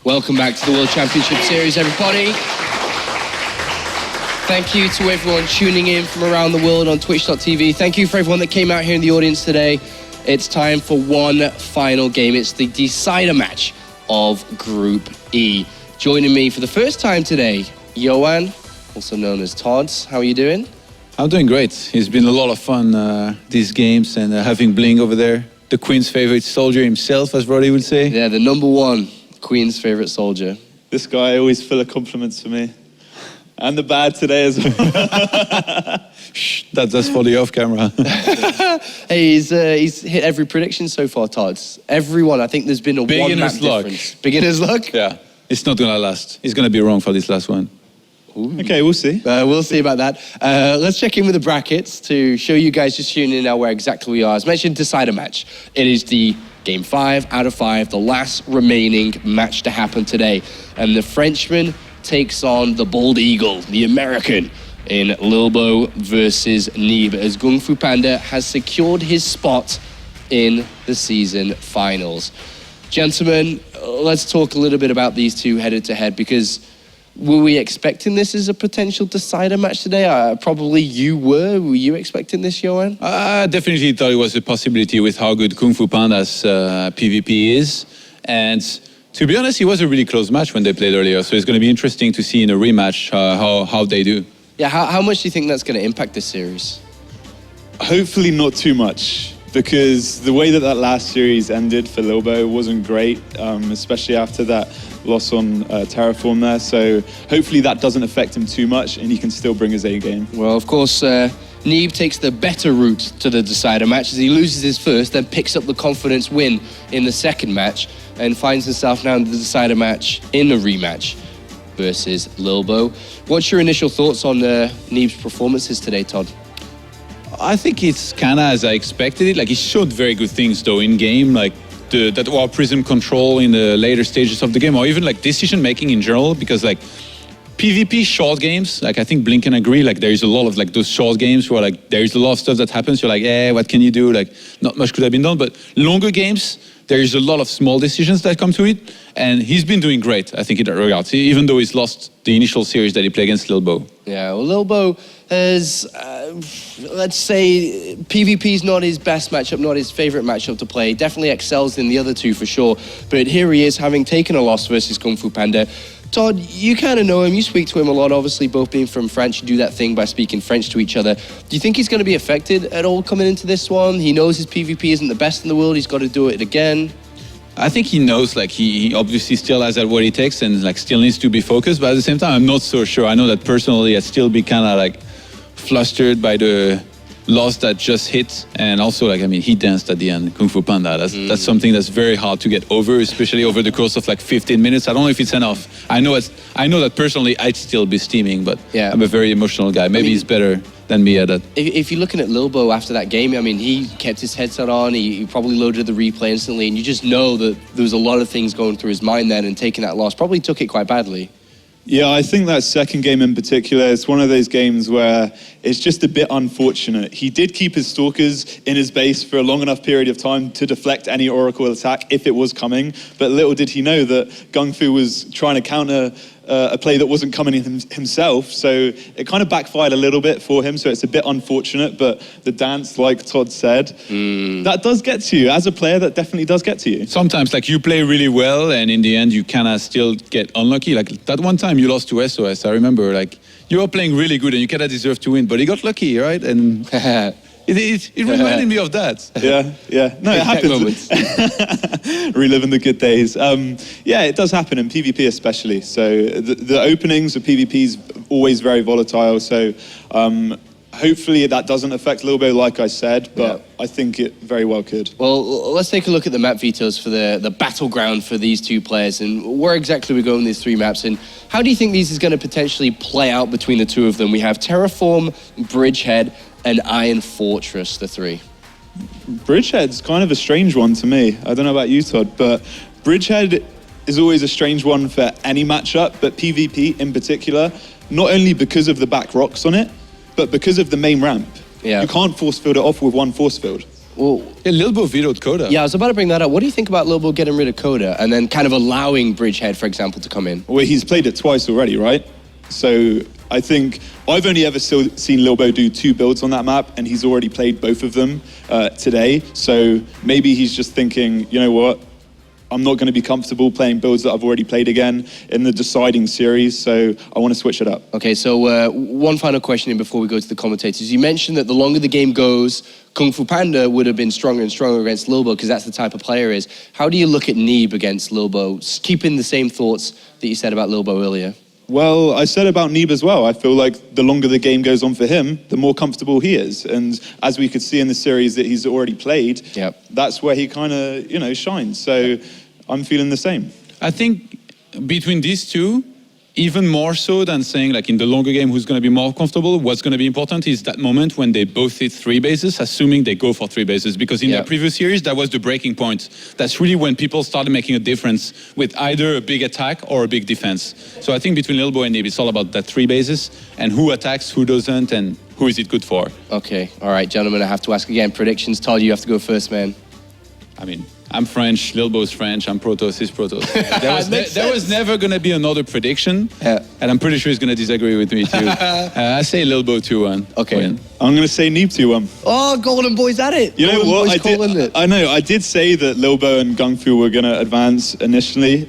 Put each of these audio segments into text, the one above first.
Welcome back to the World Championship Series, everybody. Thank you to everyone tuning in from around the world on twitch.tv. Thank you for everyone that came out here in the audience today. It's time for one final game. It's the decider match of Group E. Joining me for the first time today, Johan, also known as Tods. How are you doing? I'm doing great. It's been a lot of fun, these games, and having Bling over there, the Queen's favorite soldier himself, as Roddy would say. Yeah, the #1 Queen's favorite soldier. This guy always full of compliments for me. And the bad today as well. Shh, that's for the off-camera. Hey, he's hit every prediction so far, Tods. Everyone. I think there's been a one-map difference. Beginner's luck? Yeah, it's not gonna last. He's gonna be wrong for this last one. Ooh. Okay, we'll see. We'll see about that. Let's check in with the brackets to show you guys just tuning in now where exactly we are. As mentioned, decider match. It is the game 5 out of 5, the last remaining match to happen today. And the Frenchman takes on the Bald Eagle, the American, in Lilbow versus Neeb, as Kung Fu Panda has secured his spot in the season finals. Gentlemen, let's talk a little bit about these two head-to-head, because were we expecting this as a potential decider match today? Probably you were. Were you expecting this, Johan? I definitely thought it was a possibility with how good Kung Fu Panda's PvP is. And to be honest, it was a really close match when they played earlier. So it's going to be interesting to see in a rematch how they do. Yeah, how much do you think that's going to impact this series? Hopefully not too much, because the way that last series ended for Lilbow wasn't great, especially after that loss on Terraform there. So hopefully that doesn't affect him too much and he can still bring his A game. Well, of course, Neeb takes the better route to the decider match as he loses his first, then picks up the confidence win in the second match and finds himself now in the decider match in the rematch versus Lilbow. What's your initial thoughts on Neeb's performances today, Todd? I think it's kind of as I expected it. Like, he showed very good things though in game, like that War Prism control in the later stages of the game, or even like decision making in general, because like PvP short games, like I think Blink can agree, like there is a lot of like those short games where like there is a lot of stuff that happens, you're like, what can you do? Like not much could have been done, but longer games, there is a lot of small decisions that come to it, and he's been doing great, I think, in that regard, even though he's lost the initial series that he played against Lilbow. Yeah, well, Lilbow has, let's say, PvP is not his best matchup, not his favorite matchup to play. Definitely excels in the other two for sure, but here he is having taken a loss versus Kung Fu Panda. Todd, you kind of know him, you speak to him a lot, obviously, both being from France, you do that thing by speaking French to each other. Do you think he's going to be affected at all coming into this one? He knows his PvP isn't the best in the world, he's got to do it again. I think he knows, like, he obviously still has that what he takes and like still needs to be focused, but at the same time, I'm not so sure. I know that personally, I'd still be kind of like flustered by the loss that just hit, and also like, I mean, he danced at the end, Kung Fu Panda. That's something that's very hard to get over, especially over the course of like 15 minutes. I don't know if it's enough. I know that personally I'd still be steaming, but yeah. I'm a very emotional guy. Maybe he's better than me at that. If you're looking at Lilbow after that game, I mean, he kept his headset on, he probably loaded the replay instantly, and you just know that there was a lot of things going through his mind then, and taking that loss probably took it quite badly. Yeah, I think that second game in particular is one of those games where it's just a bit unfortunate. He did keep his Stalkers in his base for a long enough period of time to deflect any Oracle attack if it was coming, but little did he know that Kung Fu was trying to counter a play that wasn't coming in himself, so it kind of backfired a little bit for him, so it's a bit unfortunate, but the dance, like Todd said, that does get to you. As a player, that definitely does get to you. Sometimes, like, you play really well, and in the end, you kind of still get unlucky. Like, that one time you lost to SOS, I remember, like, you were playing really good, and you kind of deserved to win, but he got lucky, right? And it reminded me of that. Yeah. No, it happens. Reliving the good days. Yeah, it does happen in PvP especially. So the openings of PvP is always very volatile. So hopefully that doesn't affect Lilbow, like I said, but I think it very well could. Well, let's take a look at the map vetoes for the battleground for these two players and where exactly we go in these three maps, and how do you think these is going to potentially play out between the two of them? We have Terraform, Bridgehead, and Iron Fortress, the three. Bridgehead's kind of a strange one to me. I don't know about you, Todd, but Bridgehead is always a strange one for any matchup, but PvP in particular, not only because of the back rocks on it, but because of the main ramp. Yeah. You can't force field it off with one force field. Well, Yeah, Lilbow vetoed Coda. yeah, I was about to bring that up. What do you think about Lilbow getting rid of Coda and then kind of allowing Bridgehead, for example, to come in? Well, he's played it twice already, right? So I think I've only ever seen Lilbow do 2 builds on that map, and he's already played both of them today. So maybe he's just thinking, you know what? I'm not going to be comfortable playing builds that I've already played again in the deciding series, so I want to switch it up. Okay, so one final question in before we go to the commentators. You mentioned that the longer the game goes, Kung Fu Panda would have been stronger and stronger against Lilbow because that's the type of player he is. How do you look at Neeb against Lilbow, keeping the same thoughts that you said about Lilbow earlier? Well, I said about Neeb as well. I feel like the longer the game goes on for him, the more comfortable he is. And as we could see in the series that he's already played, that's where he kind of, shines. So I'm feeling the same. I think between these two, even more so than saying like in the longer game who's going to be more comfortable, what's going to be important is that moment when they both hit 3 bases, assuming they go for 3 bases. Because in the previous series, that was the breaking point. That's really when people started making a difference with either a big attack or a big defense. So I think between Lilbow and Neeb, it's all about that 3 bases and who attacks, who doesn't, and who is it good for. Okay, all right, gentlemen, I have to ask again. Predictions. Todd, you have to go first, man. I mean, I'm French, Lilbow's French, I'm Protoss, he's Protoss. There was never going to be another prediction, and I'm pretty sure he's going to disagree with me too. I say Lilbow 2-1. Okay. Win. I'm going to say Neeb 2-1. Oh, Golden Boy's at it. You know Golden what? I did say that Lilbow and Kung Fu were going to advance initially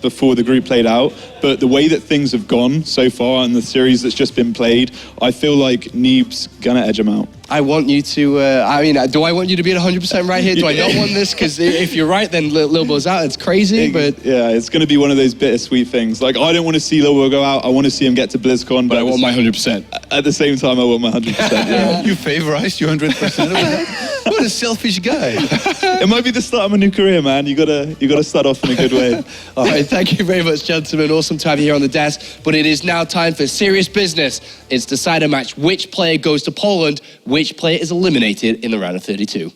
before the group played out, but the way that things have gone so far in the series that's just been played, I feel like Neeb's going to edge them out. I want you to, do I want you to be at 100% right here? Do I not want this? Because if you're right, then Lilbow's out. It's crazy, but... Yeah, it's going to be one of those bittersweet things. Like, I don't want to see Lilbow go out. I want to see him get to BlizzCon. But I want my 100%. At the same time, I want my 100%. Yeah. You favorized your 100%? What a selfish guy. It might be the start of a new career, man. You gotta start off in a good way. All right, thank you very much, gentlemen. Awesome to have you here on the desk. But it is now time for serious business. It's decider match. Which player goes to Poland? Which player is eliminated in the round of 32?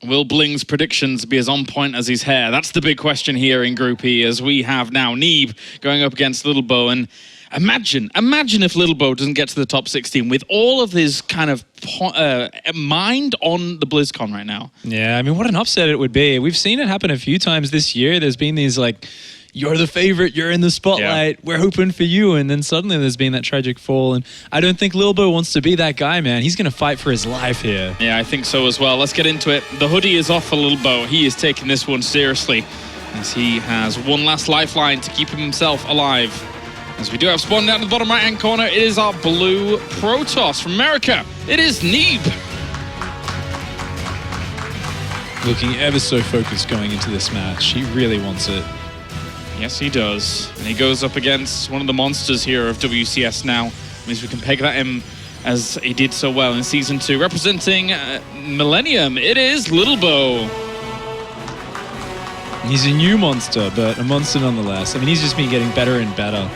Will Bling's predictions be as on point as his hair? That's the big question here in Group E, as we have now Neeb going up against Lilbow. And imagine if Lilbow doesn't get to the top 16 with all of his kind of mind on the BlizzCon right now. Yeah, I mean, what an upset it would be. We've seen it happen a few times this year. There's been these like, you're the favorite, you're in the spotlight, we're hoping for you. And then suddenly there's been that tragic fall. And I don't think Lilbow wants to be that guy, man. He's going to fight for his life here. Yeah, I think so as well. Let's get into it. The hoodie is off for Lilbow. He is taking this one seriously, as he has one last lifeline to keep himself alive. As we do have spawned down in the bottom right-hand corner, it is our blue Protoss from America. It is Neeb. Looking ever so focused going into this match. He really wants it. Yes, he does. And he goes up against one of the monsters here of WCS now. Means we can peg that him as he did so well in Season 2. Representing Millennium, it is Lilbow. He's a new monster, but a monster nonetheless. I mean, he's just been getting better and better.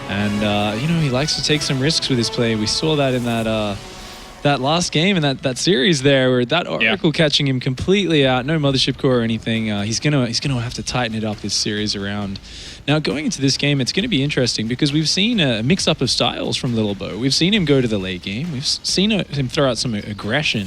And, he likes to take some risks with his play. We saw that in that last game and that series there, where that Oracle catching him completely out, no Mothership Core or anything. He's gonna have to tighten it up this series around. Now, going into this game, it's going to be interesting because we've seen a mix-up of styles from Lilbow. We've seen him go to the late game. We've seen him throw out some aggression.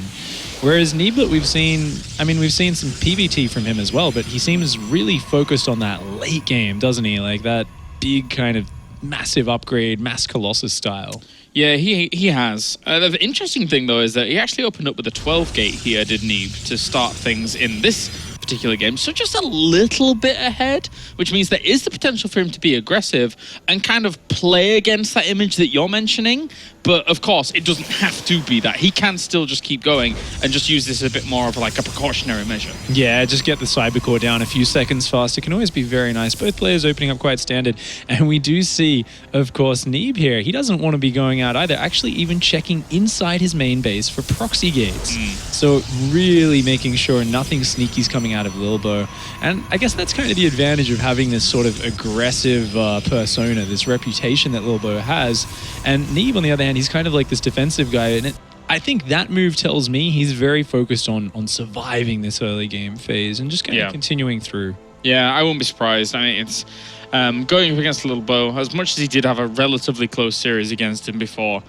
Whereas Neeb, we've seen some PvT from him as well, but he seems really focused on that late game, doesn't he? Like that big kind of massive upgrade, Mass Colossus style. Yeah, he has. The interesting thing, though, is that he actually opened up with a 12 gate here, did Neeb, to start things in this particular game. So just a little bit ahead, which means there is the potential for him to be aggressive and kind of play against that image that you're mentioning. But of course, it doesn't have to be that. He can still just keep going and just use this as a bit more of like a precautionary measure. Yeah, just get the Cybercore down a few seconds faster. Can always be very nice. Both players opening up quite standard. And we do see, of course, Neeb here. He doesn't want to be going out either. Actually, even checking inside his main base for proxy gates. So really making sure nothing sneaky's coming out of Lilbow. And I guess that's kind of the advantage of having this sort of aggressive persona, this reputation that Lilbow has. And Neeb, on the other hand, he's kind of like this defensive guy, and I think that move tells me he's very focused on surviving this early game phase and just kind of continuing through. Yeah, I won't be surprised. I mean, it's going up against Lilbow, as much as he did have a relatively close series against him before,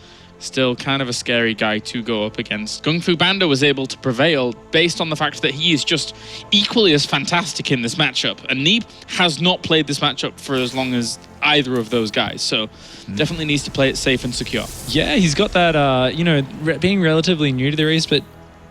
still kind of a scary guy to go up against. Gung Fu Banda was able to prevail based on the fact that he is just equally as fantastic in this matchup. And Neeb has not played this matchup for as long as either of those guys, so definitely needs to play it safe and secure. Yeah, he's got that, you know, being relatively new to the race, but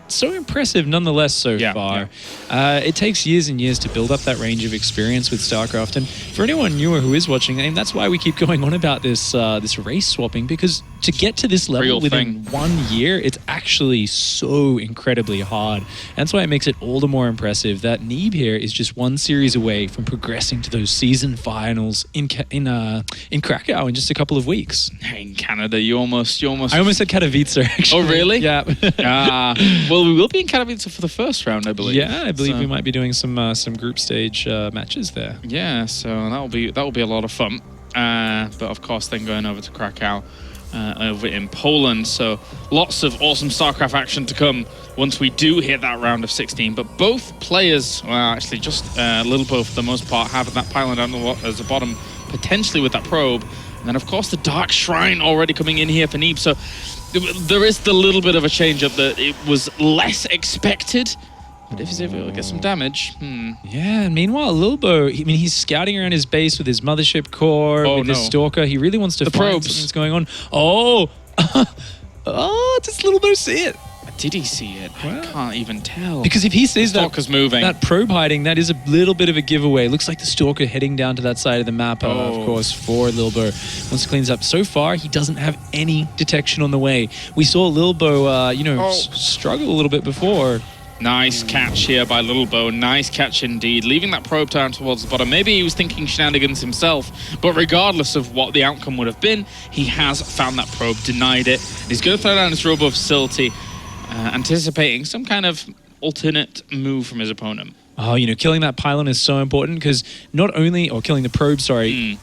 so impressive nonetheless so far. It takes years and years to build up that range of experience with StarCraft, and for anyone newer who is watching, I mean, that's why we keep going on about this this race swapping, because to get to this level within 1 year, it's actually so incredibly hard. And that's why it makes it all the more impressive that Neeb here is just one series away from progressing to those season finals in Krakow in just a couple of weeks. In Canada, you almost... I almost said Katowice, actually. Oh, really? Yeah. Well, we will be in Katowice for the first round, I believe. Yeah, I believe we might be doing some group stage matches there. Yeah, so that'll be a lot of fun. But of course, then going over to Krakow over in Poland. So lots of awesome StarCraft action to come once we do hit that round of 16. But both players, well, actually just Lilbow for the most part, have that pylon down as the bottom, potentially with that probe. And then, of course, the Dark Shrine already coming in here for Neeb. So there is the little bit of a change-up that it was less expected. But if he's able to get some damage, Yeah, and meanwhile, Lilbow, I mean, he's scouting around his base with his mothership core, with his stalker. He really wants to find probes. something's going on. Oh! Oh, does Lilbow see it? Did he see it? I can't even tell. Because if he sees Stalker's moving. that probe hiding, that is a little bit of a giveaway. Looks like the Stalker heading down to that side of the map, of course, for Lilbow. Once it cleans up. So far, he doesn't have any detection on the way. We saw Lilbow, struggle a little bit before. Nice catch here by Lilbow. Nice catch indeed. Leaving that probe down towards the bottom. Maybe he was thinking shenanigans himself, but regardless of what the outcome would have been, he has found that probe, denied it. He's going to throw down his Robo facility, anticipating some kind of alternate move from his opponent. Oh, killing that pylon is so important because killing the probe,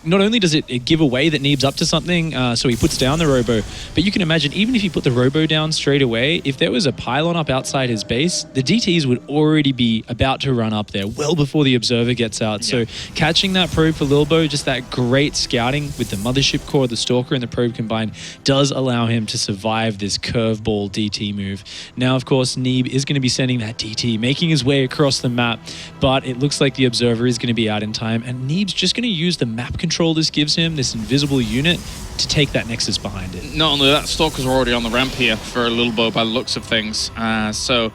not only does it give away that Neeb's up to something, so he puts down the Robo, but you can imagine even if he put the Robo down straight away, if there was a pylon up outside his base, the DTs would already be about to run up there well before the Observer gets out. So catching that probe for Lilbow, just that great scouting with the Mothership Core, the Stalker, and the probe combined does allow him to survive this curveball DT move. Now, of course, Neeb is going to be sending that DT, making his way across the map, but it looks like the Observer is going to be out in time, and Neeb's just going to use the map control this gives him, this invisible unit, to take that Nexus behind it. Not only that, Stalker's already on the ramp here for Lilbow by the looks of things, so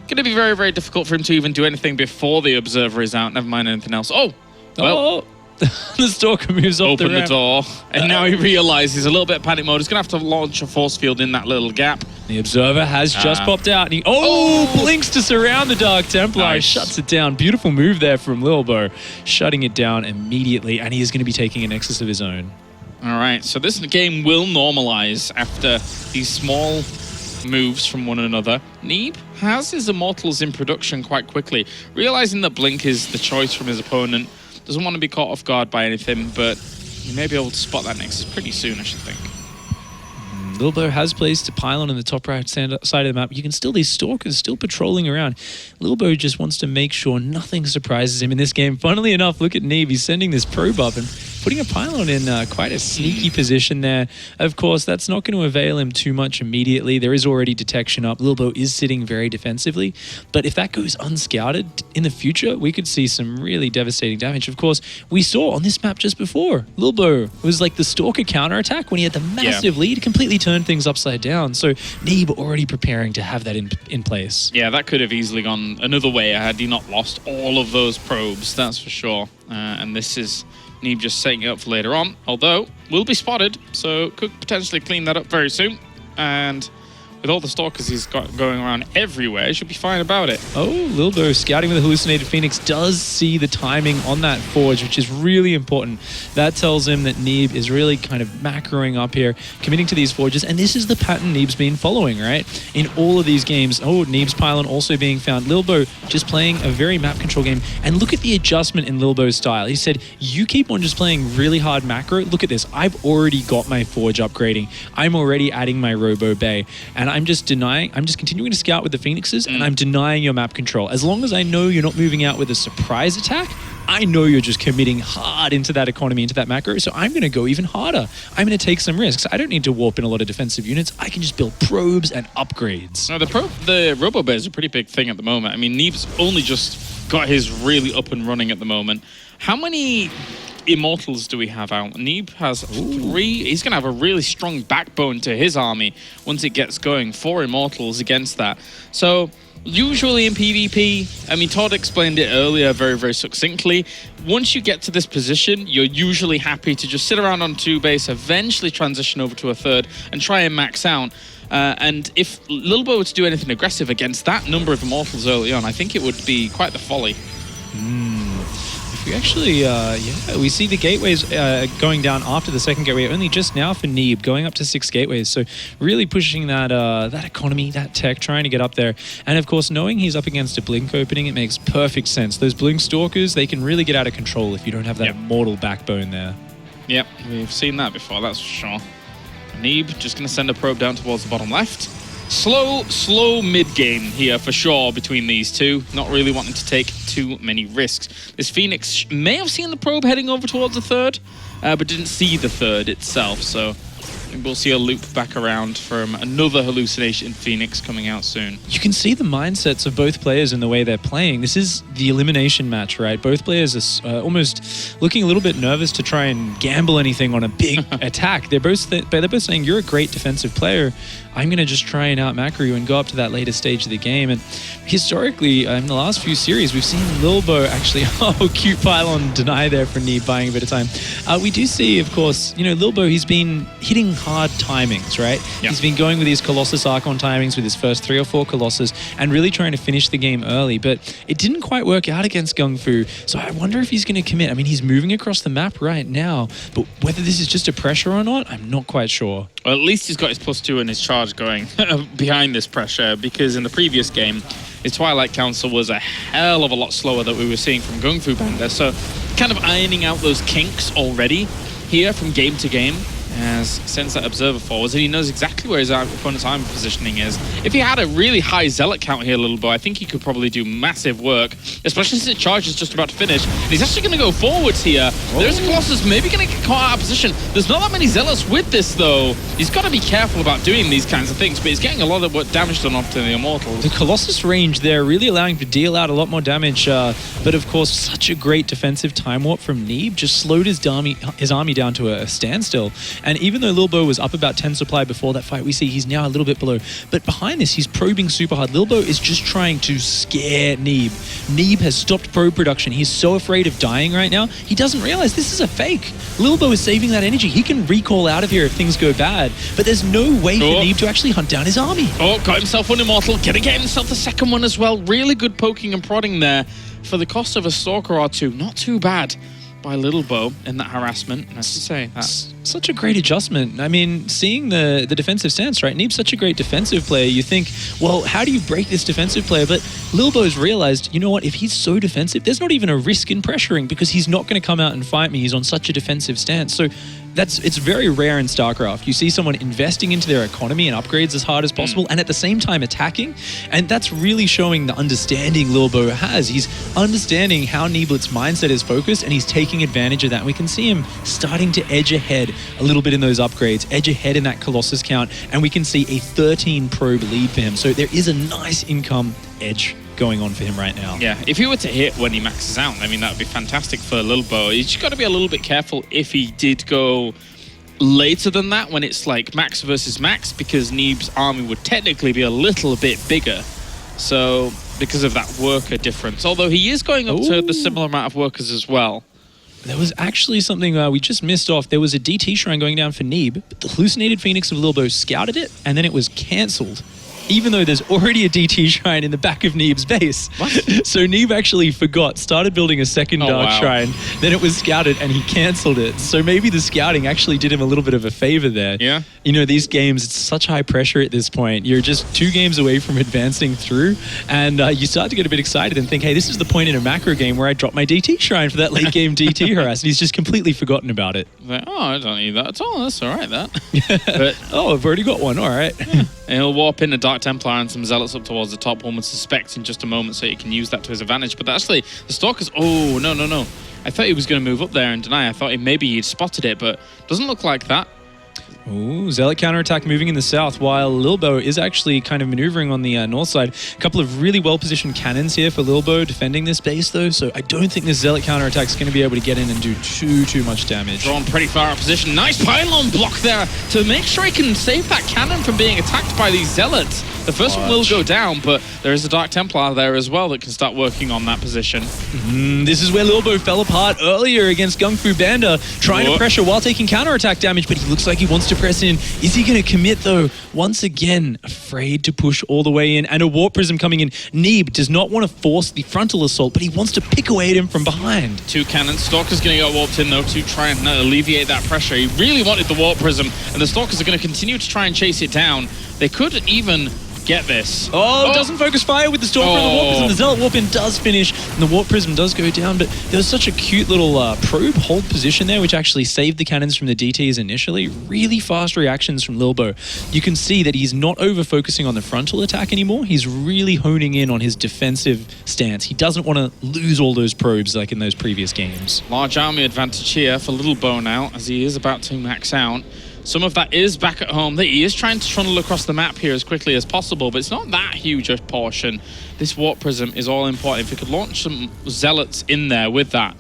going to be very, very difficult for him to even do anything before the Observer is out, never mind anything else. Oh, well... The Stalker moves off Open the door, and now he realizes a little bit of panic mode. He's going to have to launch a force field in that little gap. The Observer has just popped out, and he blinks to surround the Dark Templar. Nice. Shuts it down. Beautiful move there from Lilbow, shutting it down immediately, and he is going to be taking a Nexus of his own. All right, so this game will normalize after these small moves from one another. Neeb has his Immortals in production quite quickly, realizing that Blink is the choice from his opponent. Doesn't want to be caught off guard by anything, but you may be able to spot that Nexus pretty soon, I should think. Lilbow has placed a pylon on the top right side of the map. You can still, these Stalkers still patrolling around. Lilbow just wants to make sure nothing surprises him in this game. Funnily enough, look at Neeb. He's sending this probe up and putting a pylon in quite a sneaky position there. Of course, that's not going to avail him too much immediately. There is already detection up. Lilbow is sitting very defensively. But if that goes unscouted in the future, we could see some really devastating damage. Of course, we saw on this map just before, Lilbow was like the Stalker counterattack when he had the massive lead, completely turned things upside down. So Neeb already preparing to have that in place. Yeah, that could have easily gone another way had he not lost all of those probes, that's for sure. And this is Neeb just setting it up for later on, although will be spotted, so could potentially clean that up very soon. And with all the Stalkers he's got going around everywhere, he should be fine about it. Oh, Lilbow scouting with a Hallucinated Phoenix does see the timing on that Forge, which is really important. That tells him that Neeb is really kind of macroing up here, committing to these Forges, and this is the pattern Neeb's been following, right? In all of these games. Oh, Neeb's pylon also being found. Lilbow just playing a very map control game, and look at the adjustment in Lilbow's style. He said, you keep on just playing really hard macro. Look at this. I've already got my Forge upgrading. I'm already adding my Robo Bay, and I'm just continuing to scout with the Phoenixes, and I'm denying your map control. As long as I know you're not moving out with a surprise attack, I know you're just committing hard into that economy, into that macro, so I'm going to go even harder. I'm going to take some risks. I don't need to warp in a lot of defensive units. I can just build probes and upgrades. No, the Robo Bear is a pretty big thing at the moment. I mean, Neeb's only just got his really up and running at the moment. How many Immortals do we have out? Neeb has 3. He's going to have a really strong backbone to his army once it gets going. 4 Immortals against that. So usually in PvP, I mean, Todd explained it earlier very, very succinctly. Once you get to this position, you're usually happy to just sit around on 2 base, eventually transition over to a 3rd, and try and max out. And if Lilbow were to do anything aggressive against that number of Immortals early on, I think it would be quite the folly. We actually, we see the gateways going down after the second gateway, only just now for Neeb, going up to 6 gateways. So really pushing that that economy, that tech, trying to get up there. And of course, knowing he's up against a Blink opening, it makes perfect sense. Those Blink Stalkers, they can really get out of control if you don't have that mortal backbone there. Yep, we've seen that before, that's for sure. Neeb just going to send a probe down towards the bottom left. Slow mid-game here for sure between these two. Not really wanting to take too many risks. This Phoenix may have seen the probe heading over towards the 3rd, but didn't see the 3rd itself. So we'll see a loop back around from another hallucination Phoenix coming out soon. You can see the mindsets of both players in the way they're playing. This is the elimination match, right? Both players are almost looking a little bit nervous to try and gamble anything on a big attack. They're both saying, you're a great defensive player. I'm going to just try and out-macro you and go up to that later stage of the game. And historically, in the last few series, we've seen Lilbow actually, cute pylon deny there for Neeb, buying a bit of time. We do see, of course, Lilbow, he's been hitting hard timings, right? Yep. He's been going with his Colossus Archon timings with his first 3 or 4 Colossus and really trying to finish the game early, but it didn't quite work out against Gung Fu. So I wonder if he's going to commit. I mean, he's moving across the map right now, but whether this is just a pressure or not, I'm not quite sure. Well, at least he's got his +2 and his charge going behind this pressure, because in the previous game, his Twilight Council was a hell of a lot slower than we were seeing from Gung Fu Panda. So kind of ironing out those kinks already here from game to game, has sends that observer forwards, and he knows exactly where his opponent's army positioning is. If he had a really high zealot count here, Lilbow, I think he could probably do massive work, especially since the charge is just about to finish. And he's actually going to go forwards here. There's a Colossus maybe going to get caught out of position. There's not that many zealots with this, though. He's got to be careful about doing these kinds of things, but he's getting a lot of damage done off to the Immortals. The Colossus range there really allowing him to deal out a lot more damage, but of course, such a great defensive time warp from Neeb just slowed his army down to a standstill. And even though Lilbow was up about 10 supply before that fight, we see he's now a little bit below. But behind this, he's probing super hard. Lilbow is just trying to scare Neeb. Neeb has stopped probe production. He's so afraid of dying right now. He doesn't realize this is a fake. Lilbow is saving that energy. He can recall out of here if things go bad. But there's no way for Neeb to actually hunt down his army. Got himself one Immortal. Gonna get himself the second one as well. Really good poking and prodding there for the cost of a Stalker or 2. Not too bad by Lilbow in that harassment, I have to say. Such a great adjustment. I mean, seeing the defensive stance, right? Neeb's such a great defensive player. You think, well, how do you break this defensive player? But Lilbow's realized, you know what? If he's so defensive, there's not even a risk in pressuring because he's not going to come out and fight me. He's on such a defensive stance. So it's very rare in StarCraft. You see someone investing into their economy and upgrades as hard as possible and at the same time attacking. And that's really showing the understanding Lilbow has. He's understanding how Neeblet's mindset is focused and he's taking advantage of that. And we can see him starting to edge ahead a little bit in those upgrades, edge ahead in that Colossus count, and we can see a 13 probe lead for him. So there is a nice income edge going on for him right now. Yeah, if he were to hit when he maxes out, I mean, that would be fantastic for Lilbow. He's just got to be a little bit careful if he did go later than that, when it's like max versus max, because Neeb's army would technically be a little bit bigger. So, because of that worker difference. Although he is going up to the similar amount of workers as well. There was actually something we just missed off. There was a DT shrine going down for Neeb, but the hallucinated Phoenix of Lilbow scouted it, and then it was cancelled. Even though there's already a DT shrine in the back of Neeb's base. What? So Neeb actually forgot, started building a second dark shrine, then it was scouted and he cancelled it. So maybe the scouting actually did him a little bit of a favor there. Yeah. You know, these games, it's such high pressure at this point. You're just 2 games away from advancing through, and you start to get a bit excited and think, hey, this is the point in a macro game where I drop my DT shrine for that late game DT harass, and he's just completely forgotten about it. Like, I don't need that at all. That's all right, that. But, I've already got one. All right. Yeah. And he'll warp in a Dark Templar and some Zealots up towards the top, one would suspect in just a moment, so he can use that to his advantage. But actually, the Stalker's... Oh, no. I thought he was going to move up there and deny. I thought maybe he'd spotted it, but doesn't look like that. Ooh, Zealot counterattack moving in the south, while Lilbow is actually kind of maneuvering on the north side. A couple of really well-positioned cannons here for Lilbow defending this base, though, so I don't think this Zealot counterattack is going to be able to get in and do too much damage. Drawn pretty far out of position. Nice pylon block there to make sure he can save that cannon from being attacked by these Zealots. The first one will go down, but there is a Dark Templar there as well that can start working on that position. This is where Lilbow fell apart earlier against Gung Fu Banda, trying to pressure while taking counterattack damage, but he looks like he wants to press in. Is he going to commit, though? Once again, afraid to push all the way in, and a Warp Prism coming in. Neeb does not want to force the frontal assault, but he wants to pick away at him from behind. Two cannons. Stalker's going to get warped in, though, to try and alleviate that pressure. He really wanted the Warp Prism, and the Stalkers are going to continue to try and chase it down. They could even get this. Oh, doesn't focus fire with the Stalker and the Warp Prism. The Zealot Warp-In does finish, and the Warp Prism does go down, but there was such a cute little probe hold position there, which actually saved the cannons from the DTs initially. Really fast reactions from Lilbow. You can see that he's not over-focusing on the frontal attack anymore. He's really honing in on his defensive stance. He doesn't want to lose all those probes like in those previous games. Large army advantage here for Lilbow now, as he is about to max out. Some of that is back at home. He is trying to trundle across the map here as quickly as possible, but it's not that huge a portion. This Warp Prism is all important. If we could launch some Zealots in there with that,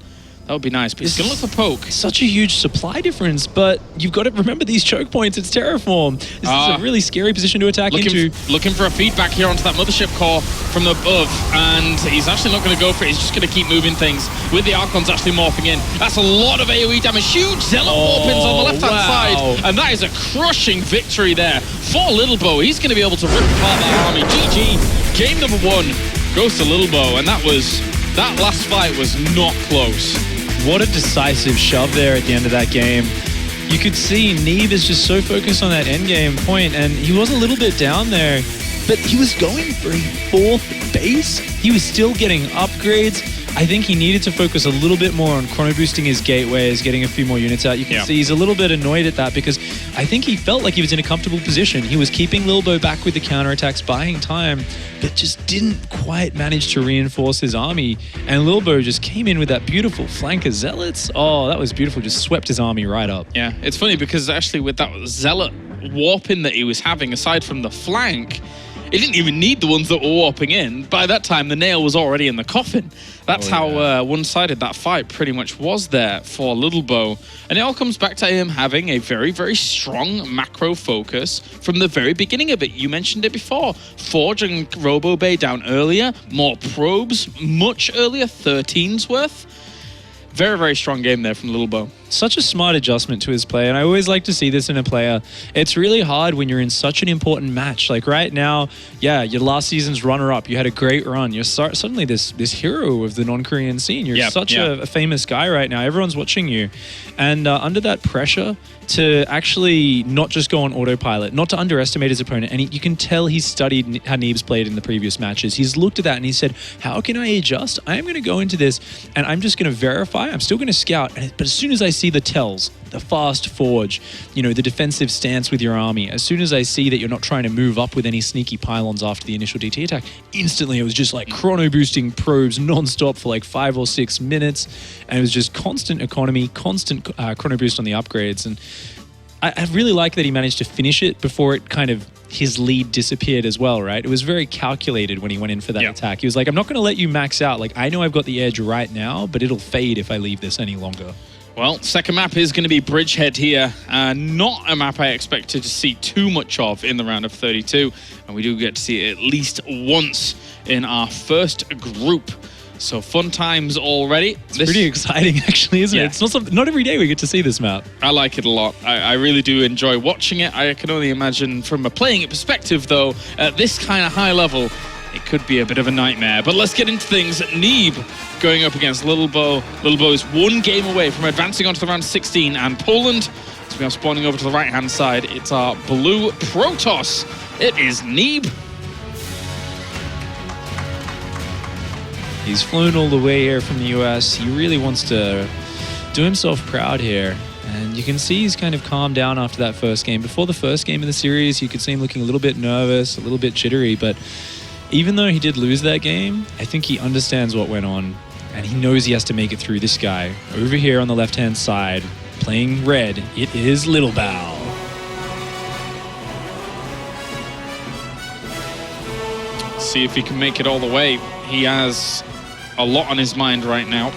that would be nice. But he's going to look for poke. Such a huge supply difference, but you've got to remember these choke points. It's Terraform. This is a really scary position to attack into. Looking for a feedback here onto that Mothership core from above, and he's actually not going to go for it. He's just going to keep moving things with the Archons actually morphing in. That's a lot of AoE damage. Huge Zealot warpins on the left-hand side, and that is a crushing victory there for Lilbow. He's going to be able to rip apart that army. GG. Game number 1 goes to Lilbow, and that last fight was not close. What a decisive shove there at the end of that game. You could see Neeb is just so focused on that endgame point, and he was a little bit down there, but he was going for a 4th base. He was still getting upgrades. I think he needed to focus a little bit more on chrono boosting his gateways, getting a few more units out. You can see he's a little bit annoyed at that because I think he felt like he was in a comfortable position. He was keeping Lilbow back with the counterattacks, buying time, but just didn't quite manage to reinforce his army. And Lilbow just came in with that beautiful flank of Zealots. Oh, that was beautiful. Just swept his army right up. Yeah, it's funny because actually with that Zealot warping that he was having, aside from the flank, he didn't even need the ones that were warping in. By that time, the nail was already in the coffin. That's how one-sided that fight pretty much was there for Lilbow. And it all comes back to him having a very, very strong macro focus from the very beginning of it. You mentioned it before. Forge and Robo Bay down earlier. More probes much earlier, 13's worth. Very, very strong game there from Lilbow. Such a smart adjustment to his play, and I always like to see this in a player. It's really hard when you're in such an important match. Like right now, yeah, your last season's runner-up, you had a great run. You're suddenly this hero of the non-Korean scene. You're such a famous guy right now. Everyone's watching you. And under that pressure, to actually not just go on autopilot, not to underestimate his opponent, and you can tell he's studied how Neeb's played in the previous matches. He's looked at that and he said, how can I adjust? I'm going to go into this and I'm just going to verify. I'm still going to scout, but as soon as I see the tells, the fast forge, you know, the defensive stance with your army, as soon as I see that you're not trying to move up with any sneaky pylons after the initial DT attack, instantly it was just like chrono boosting probes non-stop for like 5 or 6 minutes, and it was just constant economy, constant chrono boost on the upgrades. And I really like that he managed to finish it before it kind of his lead disappeared as well, right? It was very calculated when he went in for that attack. He was like, I'm not going to let you max out. Like, I know I've got the edge right now, but it'll fade if I leave this any longer. Well, second map is going to be Bridgehead here. Not a map I expected to see too much of in the round of 32. And we do get to see it at least once in our first group. So fun times already. It's pretty exciting, actually, isn't it? It's not every day we get to see this map. I like it a lot. I really do enjoy watching it. I can only imagine from a playing it perspective, though, at this kind of high level, it could be a bit of a nightmare. But let's get into things. Neeb going up against Lilbow. Lilbow is 1 game away from advancing onto the round 16, and Poland, as we are spawning over to the right-hand side, it's our blue Protoss. It is Neeb. He's flown all the way here from the US. He really wants to do himself proud here. And you can see he's kind of calmed down after that first game. Before the first game of the series, you could see him looking a little bit nervous, a little bit jittery. But even though he did lose that game, I think he understands what went on. And he knows he has to make it through this guy. Over here on the left-hand side, playing red, it is Lilbow. See if he can make it all the way. He has a lot on his mind right now.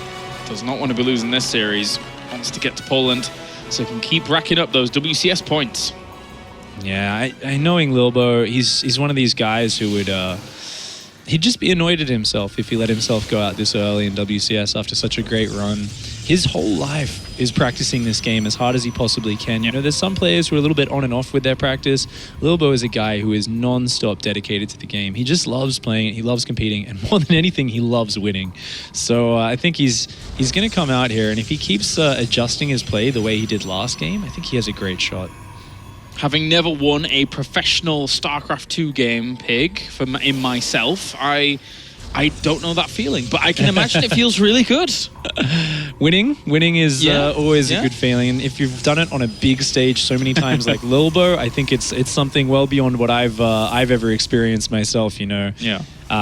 Does not want to be losing this series. Wants to get to Poland so he can keep racking up those WCS points. Yeah, I knowing Lilbow, he's one of these guys who would he'd just be annoyed at himself if he let himself go out this early in WCS after such a great run. His whole life is practicing this game as hard as he possibly can. You know, there's some players who are a little bit on and off with their practice. Lilbow is a guy who is non-stop dedicated to the game. He just loves playing it. He loves competing. And more than anything, he loves winning. So I think he's going to come out here. And if he keeps adjusting his play the way he did last game, I think he has a great shot. Having never won a professional StarCraft II game, Pig, in myself, I don't know that feeling, but I can imagine it feels really good. Winning is always a good feeling. And if you've done it on a big stage so many times like Lilbow, I think it's something well beyond what I've ever experienced myself. You know,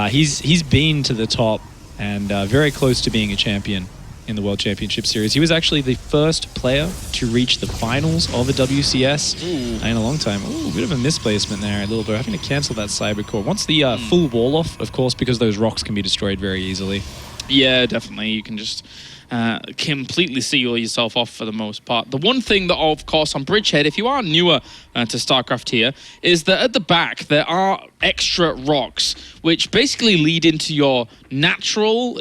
he's been to the top and very close to being a champion in the World Championship Series. He was actually the first player to reach the finals of the WCS in a long time. Ooh, a bit of a misplacement there, a little bit. Having to cancel that cyber core. Once the full wall off, of course, because those rocks can be destroyed very easily. Yeah, definitely. You can just completely seal yourself off for the most part. The one thing that, of course, on Bridgehead, if you are newer to StarCraft here, is that at the back there are extra rocks which basically lead into your natural.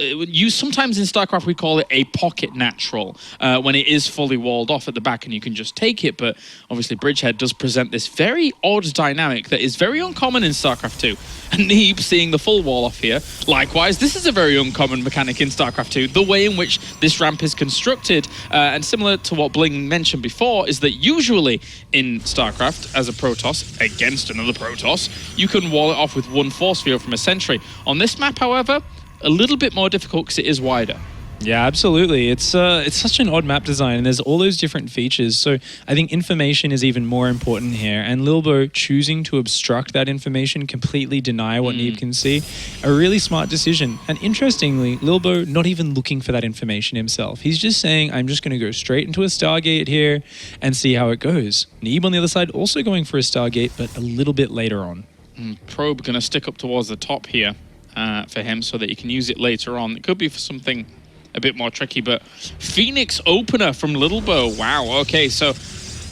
Sometimes in StarCraft we call it a pocket natural when it is fully walled off at the back and you can just take it. But obviously Bridgehead does present this very odd dynamic that is very uncommon in StarCraft 2. And Neeb seeing the full wall off here. Likewise, this is a very uncommon mechanic in StarCraft 2. The way in which this ramp is constructed, and similar to what Bling mentioned before, is that usually in StarCraft, as a Protoss against another Protoss, you can wall it off with one force field from a sentry. On this map, however, a little bit more difficult because it is wider. Yeah, absolutely. It's such an odd map design, and there's all those different features. So I think information is even more important here. And Lilbow choosing to obstruct that information, completely deny what Neeb can see, a really smart decision. And interestingly, Lilbow not even looking for that information himself. He's just saying, I'm just going to go straight into a Stargate here and see how it goes. Neeb on the other side also going for a Stargate, but a little bit later on. Probe going to stick up towards the top here for him so that he can use it later on. It could be for something a bit more tricky, but Phoenix opener from Lilbow. Wow, okay, so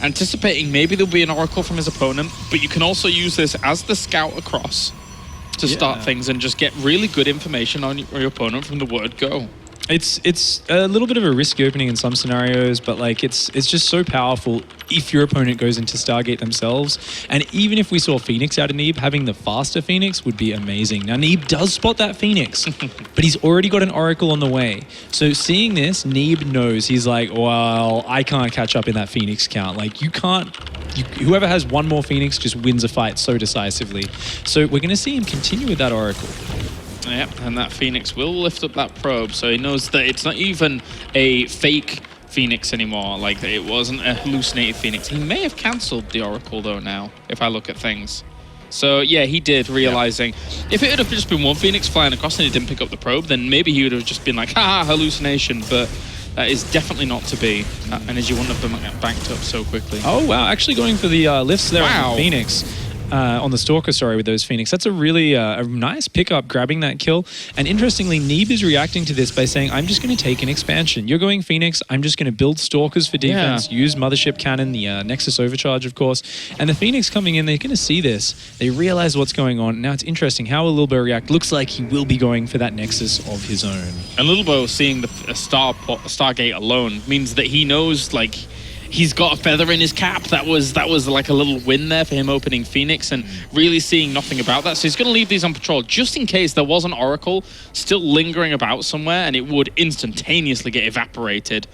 anticipating maybe there'll be an Oracle from his opponent, but you can also use this as the scout across to start things and just get really good information on your opponent from the word go. It's a little bit of a risky opening in some scenarios, but like it's just so powerful if your opponent goes into Stargate themselves. And even if we saw Phoenix out of Neeb, having the faster Phoenix would be amazing. Now Neeb does spot that Phoenix, but he's already got an Oracle on the way. So seeing this, Neeb knows, he's like, well, I can't catch up in that Phoenix count. Like you can't, whoever has one more Phoenix just wins a fight so decisively. So we're going to see him continue with that Oracle. Yep, and that Phoenix will lift up that probe, so he knows that it's not even a fake Phoenix anymore, like it wasn't a hallucinated Phoenix. He may have cancelled the Oracle though now, if I look at things. So yeah, he did, realizing if it had just been one Phoenix flying across and he didn't pick up the probe, then maybe he would have just been like, haha, hallucination, but that is definitely not to be. Energy wouldn't have been banked up so quickly. Oh wow, actually going for the lifts there on the Phoenix. On the Stalker, sorry, with those Phoenix. That's a really a nice pickup, grabbing that kill. And interestingly, Neeb is reacting to this by saying, I'm just going to take an expansion. You're going Phoenix, I'm just going to build Stalkers for defense, use Mothership Cannon, the Nexus Overcharge, of course. And the Phoenix coming in, they're going to see this. They realize what's going on. Now it's interesting, how will Lilbow react? Looks like he will be going for that Nexus of his own. And Lilbow seeing the Stargate alone means that he knows, like, he's got a feather in his cap. That was like a little win there for him opening Phoenix and really seeing nothing about that. So he's going to leave these on patrol just in case there was an Oracle still lingering about somewhere and it would instantaneously get evaporated.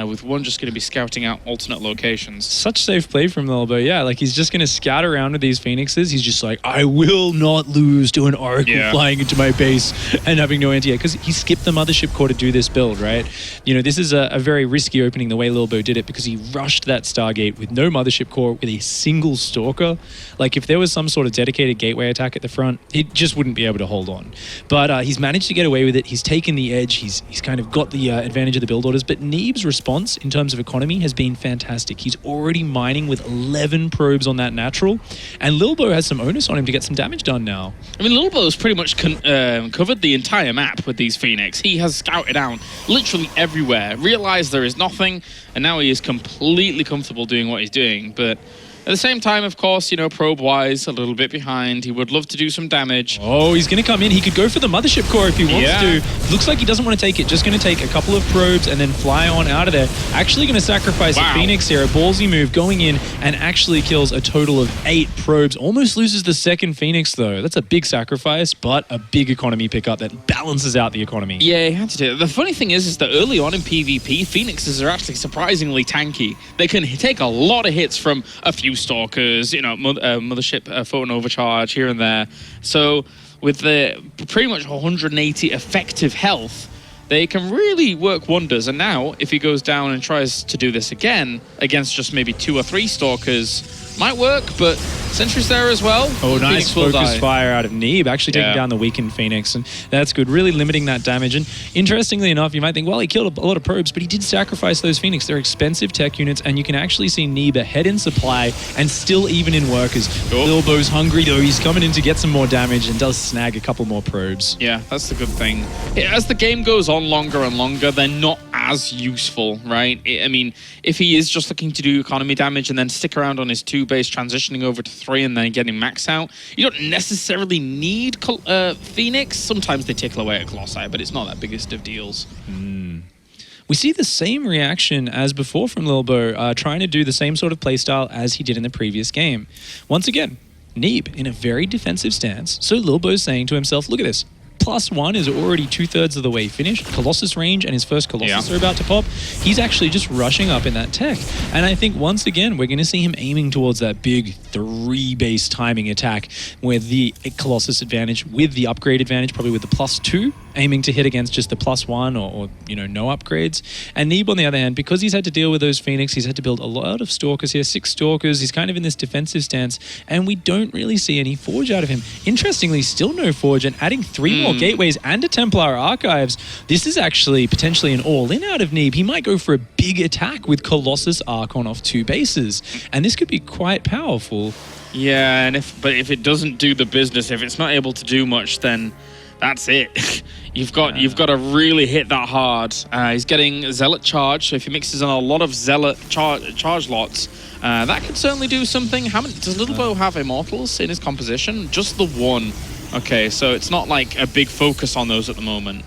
with one just going to be scouting out alternate locations. Such safe play from Lilbow, yeah. Like, he's just going to scout around with these Phoenixes. He's just like, I will not lose to an Oracle flying into my base and having no anti-air. Because he skipped the Mothership Core to do this build, right? You know, this is a very risky opening the way Lilbow did it, because he rushed that Stargate with no Mothership Core, with a single Stalker. Like, if there was some sort of dedicated gateway attack at the front, he just wouldn't be able to hold on. But he's managed to get away with it. He's taken the edge. He's kind of got the advantage of the build orders. But Neeb's response in terms of economy has been fantastic. He's already mining with 11 probes on that natural, and Lilbow has some onus on him to get some damage done now. I mean, Lilbow's pretty much covered the entire map with these Phoenix. He has scouted out literally everywhere, realized there is nothing, and now he is completely comfortable doing what he's doing. But at the same time, of course, you know, probe-wise, a little bit behind. He would love to do some damage. Oh, he's going to come in. He could go for the Mothership Core if he wants to. Looks like he doesn't want to take it. Just going to take a couple of probes and then fly on out of there. Actually going to sacrifice a Phoenix here. A ballsy move going in and actually kills a total of 8 probes. Almost loses the second Phoenix, though. That's a big sacrifice, but a big economy pickup that balances out the economy. Yeah, he had to do it. The funny thing is that early on in PvP, Phoenixes are actually surprisingly tanky. They can take a lot of hits from a few Stalkers, you know, Mothership Photon Overcharge here and there. So with the pretty much 180 effective health, they can really work wonders. And now, if he goes down and tries to do this again against just maybe 2 or 3 Stalkers, might work, but Sentry's there as well. Oh, nice focus fire out of Neeb, actually taking down the weakened Phoenix, and that's good, really limiting that damage. And interestingly enough, you might think, well, he killed a lot of probes, but he did sacrifice those Phoenix. They're expensive tech units, and you can actually see Neeb ahead in supply and still even in workers. Lilbow's hungry, though. He's coming in to get some more damage and does snag a couple more probes. Yeah, that's the good thing. As the game goes on longer and longer, they're not as useful, right? I mean, if he is just looking to do economy damage and then stick around on his 2 base, transitioning over to 3 and then getting max out, you don't necessarily need Phoenix. Sometimes they tickle away at Colossi, but it's not that biggest of deals. We see the same reaction as before from Lilbow, trying to do the same sort of playstyle as he did in the previous game. Once again, Neeb in a very defensive stance, so Lilbow's saying to himself, look at this. +1 is already 2/3 of the way finished. Colossus range and his first Colossus are about to pop. He's actually just rushing up in that tech. And I think once again, we're going to see him aiming towards that big 3-base timing attack with the Colossus advantage, with the upgrade advantage, probably with the +2, aiming to hit against just the +1 or you know, no upgrades. And Neeb, on the other hand, because he's had to deal with those Phoenix, he's had to build a lot of Stalkers here, 6 Stalkers. He's kind of in this defensive stance, and we don't really see any Forge out of him. Interestingly, still no Forge, and adding 3 more Gateways and a Templar Archives. This is actually potentially an all-in out of Neeb. He might go for a big attack with Colossus Archon off 2 bases, and this could be quite powerful. Yeah, and if it doesn't do the business, if it's not able to do much, then that's it. You've got to really hit that hard. He's getting Zealot Charge, so if he mixes in a lot of Zealot charge lots, that could certainly do something. How many does Lilbow have Immortals in his composition? Just the 1. Okay, so it's not like a big focus on those at the moment.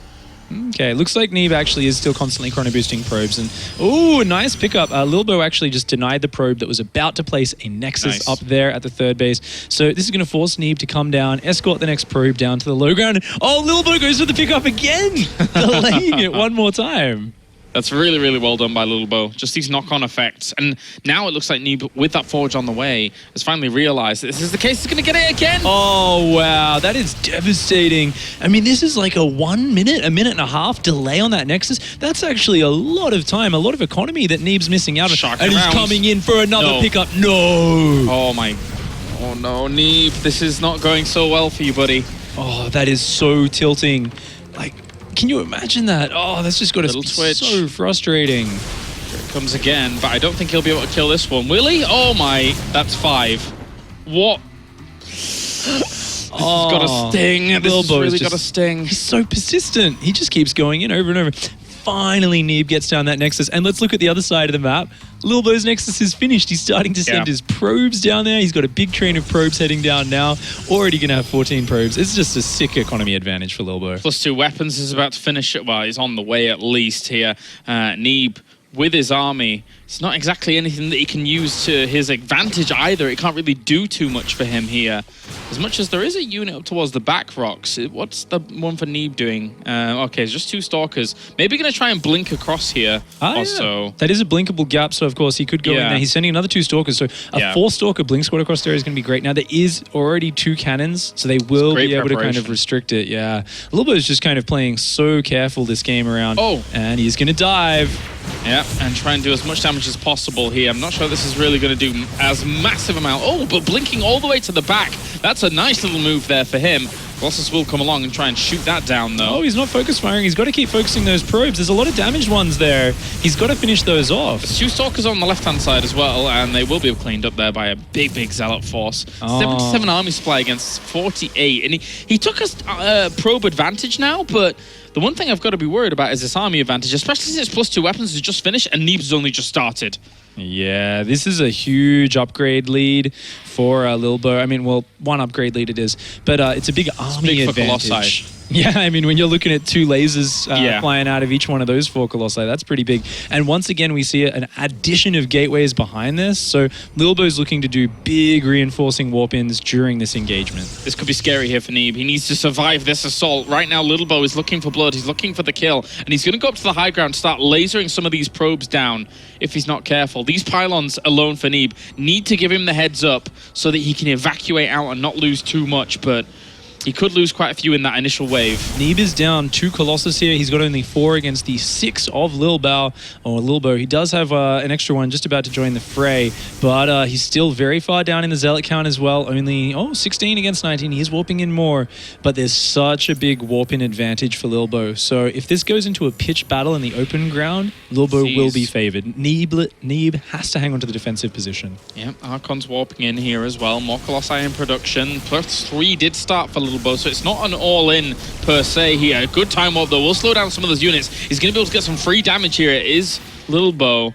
Okay, looks like Neeb actually is still constantly chrono boosting probes. And oh, nice pickup. Lilbow actually just denied the probe that was about to place a Nexus up there at the 3rd base. So this is going to force Neeb to come down, escort the next probe down to the low ground. And, oh, Lilbow goes for the pickup again, delaying it one more time. That's really, really well done by Lilbow. Just these knock-on effects. And now it looks like Neeb, with that Forge on the way, has finally realized that this is the case. He's going to get it again. Oh, wow. That is devastating. I mean, this is like a 1 minute, a minute and a half delay on that Nexus. That's actually a lot of time, a lot of economy that Neeb's missing out on. And he's coming in for another pickup. No. Oh, my. Oh, no, Neeb. This is not going so well for you, buddy. Oh, that is so tilting. Like, can you imagine that? Oh, that's just got to be so frustrating. Here it comes again, but I don't think he'll be able to kill this one. Will he? Oh my, that's 5. What? This has got a sting. This has really got a sting. He's so persistent. He just keeps going in over and over. Finally, Neeb gets down that Nexus. And let's look at the other side of the map. Lilbow's Nexus is finished. He's starting to send his probes down there. He's got a big train of probes heading down now. Already going to have 14 probes. It's just a sick economy advantage for Lilbow. +2 weapons is about to finish it. Well, he's on the way at least here. Neeb with his army. It's not exactly anything that he can use to his advantage either. It can't really do too much for him here. as much as there is a unit up towards the back rocks, what's the one for Neeb doing? Okay, it's just 2 Stalkers. Maybe going to try and blink across here also. That is a blinkable gap, so of course he could go in there. He's sending another 2 Stalkers, so a 4-Stalker blink squad across there is going to be great. Now, there is already 2 cannons, so they will be able to kind of restrict it, Lilbow is just kind of playing so careful this game around. And he's going to dive. Yeah, and try and do as much damage as possible here. I'm not sure this is really going to do as massive amount. Oh, but blinking all the way to the back. That's a nice little move there for him. Colossus will come along and try and shoot that down, though. Oh, he's not focus firing. He's got to keep focusing those probes. There's a lot of damaged ones there. He's got to finish those off. There's 2 Stalkers on the left-hand side as well, and they will be cleaned up there by a big, big Zealot force. 77 army supply against 48. And he took us probe advantage now, but the one thing I've got to be worried about is this army advantage, especially since +2 weapons has just finished and Neeb's only just started. Yeah, this is a huge upgrade lead for Lilbow. I mean, well, 1 upgrade lead it is, but it's a big army advantage. Yeah, I mean, when you're looking at 2 lasers flying out of each one of those 4 Colossi, that's pretty big. And once again, we see an addition of gateways behind this. So Lilbow's looking to do big reinforcing warp-ins during this engagement. This could be scary here for Neeb. He needs to survive this assault. Right now, Lilbow is looking for blood. He's looking for the kill. And he's going to go up to the high ground, start lasering some of these probes down if he's not careful. These pylons alone for Neeb need to give him the heads up so that he can evacuate out and not lose too much. But he could lose quite a few in that initial wave. Neeb is down 2 Colossus here. He's got only 4 against the 6 of Lilbow. He does have an extra one just about to join the fray, but he's still very far down in the Zealot count as well. Only 16 against 19. He is warping in more, but there's such a big warp-in advantage for Lilbow. So if this goes into a pitched battle in the open ground, Lilbow will be favored. Neeb has to hang on to the defensive position. Yep, Archon's warping in here as well. More Colossi in production. +3 did start for Lilbow, so it's not an all-in per se here. Good time warp though. We'll slow down some of those units. He's going to be able to get some free damage here. It is Lilbow,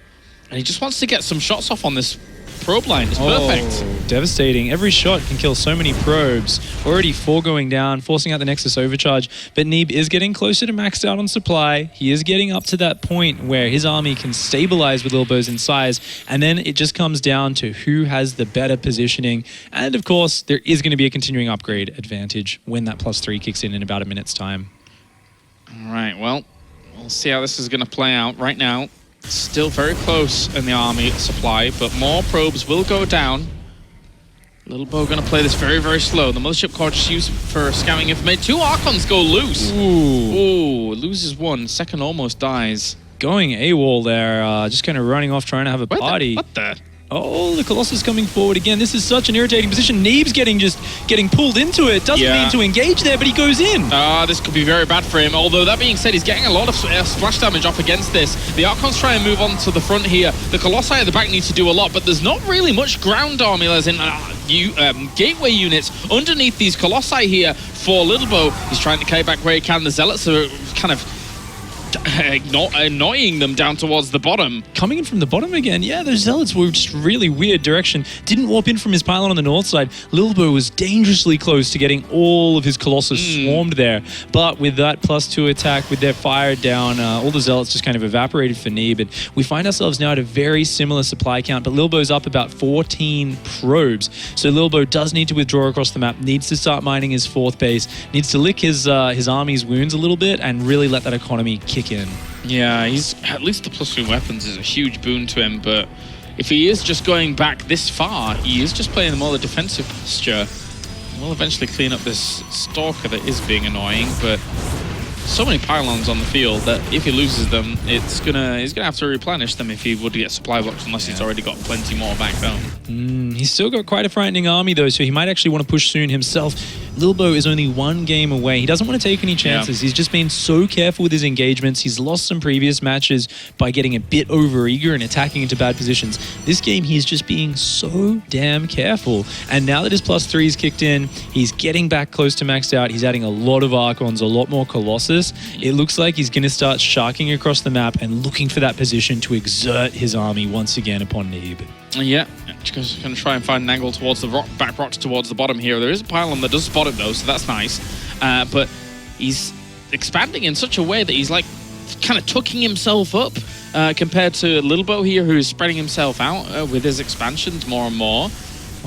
and he just wants to get some shots off on this probe line. It's perfect. Devastating. Every shot can kill so many probes. Already 4 going down, forcing out the Nexus overcharge. But Neeb is getting closer to maxed out on supply. He is getting up to that point where his army can stabilize with Lilbow's in size. And then it just comes down to who has the better positioning. And of course, there is going to be a continuing upgrade advantage when that +3 kicks in about a minute's time. All right, well, we'll see how this is going to play out right now. Still very close in the army supply, but more probes will go down. Lilbow going to play this very, very slow. The mothership core just used for scouting information. 2 Archons go loose. Ooh, loses 1. Second almost dies. Going AWOL there, just kind of running off, trying to have a party. What the? Oh, the Colossus coming forward again. This is such an irritating position. Neeb's getting pulled into it. Doesn't mean to engage there, but he goes in. This could be very bad for him. Although, that being said, he's getting a lot of splash damage off against this. The Archons try and move on to the front here. The Colossi at the back need to do a lot, but there's not really much ground army, as in gateway units underneath these Colossi here for Lilbow. He's trying to carry back where he can. The Zealots are kind of annoying them down towards the bottom. Coming in from the bottom again. Yeah, those Zealots were just really weird direction. Didn't warp in from his pylon on the north side. Lilbow was dangerously close to getting all of his Colossus swarmed there. But with that +2 attack, with their fire down, all the Zealots just kind of evaporated for Neeb. And we find ourselves now at a very similar supply count, but Lilbow's up about 14 probes. So Lilbow does need to withdraw across the map, needs to start mining his 4th base, needs to lick his army's wounds a little bit and really let that economy kick in. Yeah, he's at least the +3 weapons is a huge boon to him, but if he is just going back this far, he is just playing more the defensive posture. We'll eventually clean up this Stalker that is being annoying, but so many pylons on the field that if he loses them, he's gonna have to replenish them if he would get supply blocks, unless he's already got plenty more back home. He's still got quite a frightening army though, so he might actually want to push soon himself. Lilbow is only 1 game away. He doesn't want to take any chances. He's just been so careful with his engagements. He's lost some previous matches by getting a bit over-eager and attacking into bad positions. This game, he's just being so damn careful. And now that his +3's kicked in, he's getting back close to maxed out. He's adding a lot of Archons, a lot more Colossus. It looks like he's going to start sharking across the map and looking for that position to exert his army once again upon Neeb. Yeah, just going to try and find an angle towards the back rocks towards the bottom here. There is a pylon that does spot it though, so that's nice. But he's expanding in such a way that he's like kind of tucking himself up compared to Lilbow here, who's spreading himself out with his expansions more and more.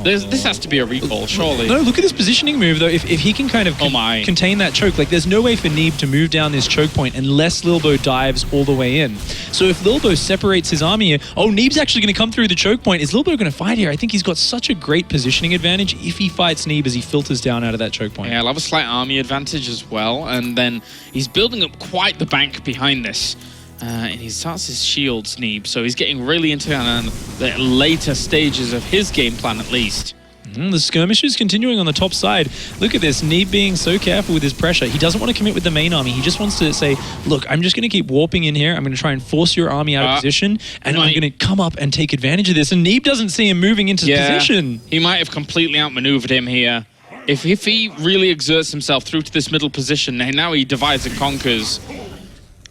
This has to be a recall, surely. No, look at this positioning move, though. If he can kind of contain that choke, like there's no way for Neeb to move down this choke point unless Lilbow dives all the way in. So if Lilbow separates his army here, Neeb's actually going to come through the choke point. Is Lilbow going to fight here? I think he's got such a great positioning advantage if he fights Neeb as he filters down out of that choke point. Yeah, I'll have a slight army advantage as well. And then he's building up quite the bank behind this. And he starts his shields, Neeb, so he's getting really into the later stages of his game plan, at least. The skirmish is continuing on the top side. Look at this, Neeb being so careful with his pressure. He doesn't want to commit with the main army. He just wants to say, look, I'm just going to keep warping in here. I'm going to try and force your army out of position, and I'm going to come up and take advantage of this. And Neeb doesn't see him moving into position. He might have completely outmaneuvered him here. If he really exerts himself through to this middle position, and now he divides and conquers,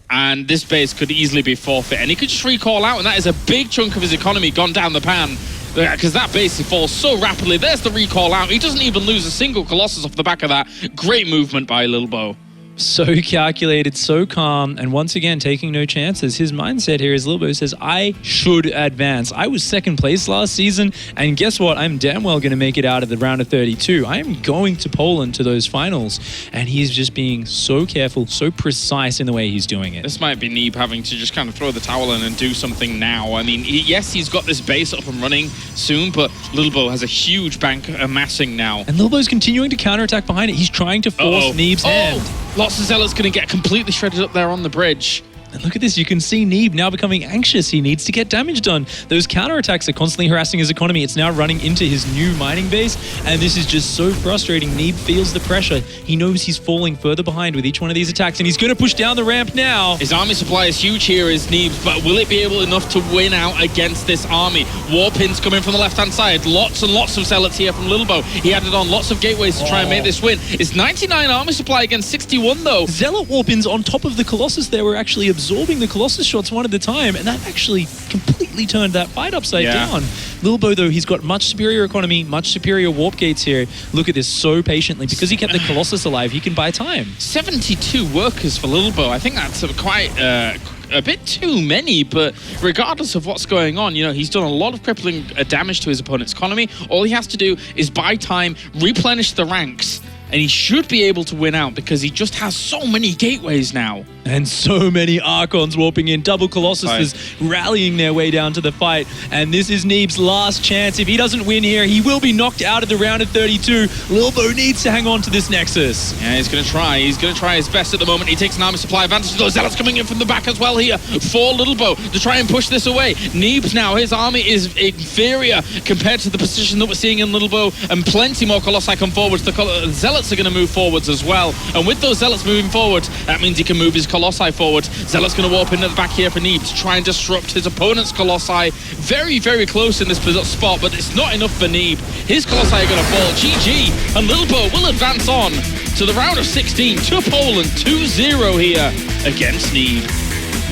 and this base could easily be forfeit, and he could just recall out, and that is a big chunk of his economy gone down the pan, because that base falls so rapidly. There's the recall out. He doesn't even lose a single Colossus off the back of that. Great movement by Lilbow. So calculated, so calm, and once again, taking no chances. His mindset here is Lilbow says, I should advance. I was second place last season, and guess what? I'm damn well going to make it out of the round of 32. I am going to Poland to those finals, and he's just being so careful, so precise in the way he's doing it. This might be Neeb having to just kind of throw the towel in and do something now. I mean, yes, he's got this base up and running soon, but Lilbow has a huge bank amassing now. And Lilbow's continuing to counterattack behind it. He's trying to force Neeb's hand. Lots of Zealots going to get completely shredded up there on the bridge. And look at this, you can see Neeb now becoming anxious. He needs to get damage done. Those counterattacks are constantly harassing his economy. It's now running into his new mining base, and this is just so frustrating. Neeb feels the pressure. He knows he's falling further behind with each one of these attacks, and he's going to push down the ramp now. His army supply is huge here, is Neeb's, but will it be able enough to win out against this army? War pins coming from the left-hand side. Lots and lots of Zealots here from Lilbow. He added on lots of gateways to try and make this win. It's 99 army supply against 61, though. Zealot warpins on top of the Colossus there were actually absorbing the Colossus shots one at a time, and that actually completely turned that fight upside down. Lilbow, though, he's got much superior economy, much superior warp gates here. Look at this so patiently. Because he kept the Colossus alive, he can buy time. 72 workers for Lilbow. I think that's quite a bit too many, but regardless of what's going on, he's done a lot of crippling damage to his opponent's economy. All he has to do is buy time, replenish the ranks, and he should be able to win out because he just has so many gateways now. And so many Archons warping in. Double Colossuses rallying their way down to the fight. And this is Neeb's last chance. If he doesn't win here, he will be knocked out of the round of 32. Lilbow needs to hang on to this Nexus. Yeah, he's going to try. He's going to try his best at the moment. He takes an army supply advantage. Those Zealots coming in from the back as well here for Lilbow to try and push this away. Neeb's now, his army is inferior compared to the position that we're seeing in Lilbow, and plenty more Colossi come forwards. The Zealots are going to move forwards as well. And with those Zealots moving forward, that means he can move his Colossi forward. Zealot's going to warp into the back here for Neeb to try and disrupt his opponent's Colossi. Very, very close in this spot, but it's not enough for Neeb. His Colossi are going to fall. GG. And Lilbow will advance on to the round of 16 to Poland. 2-0 here against Neeb.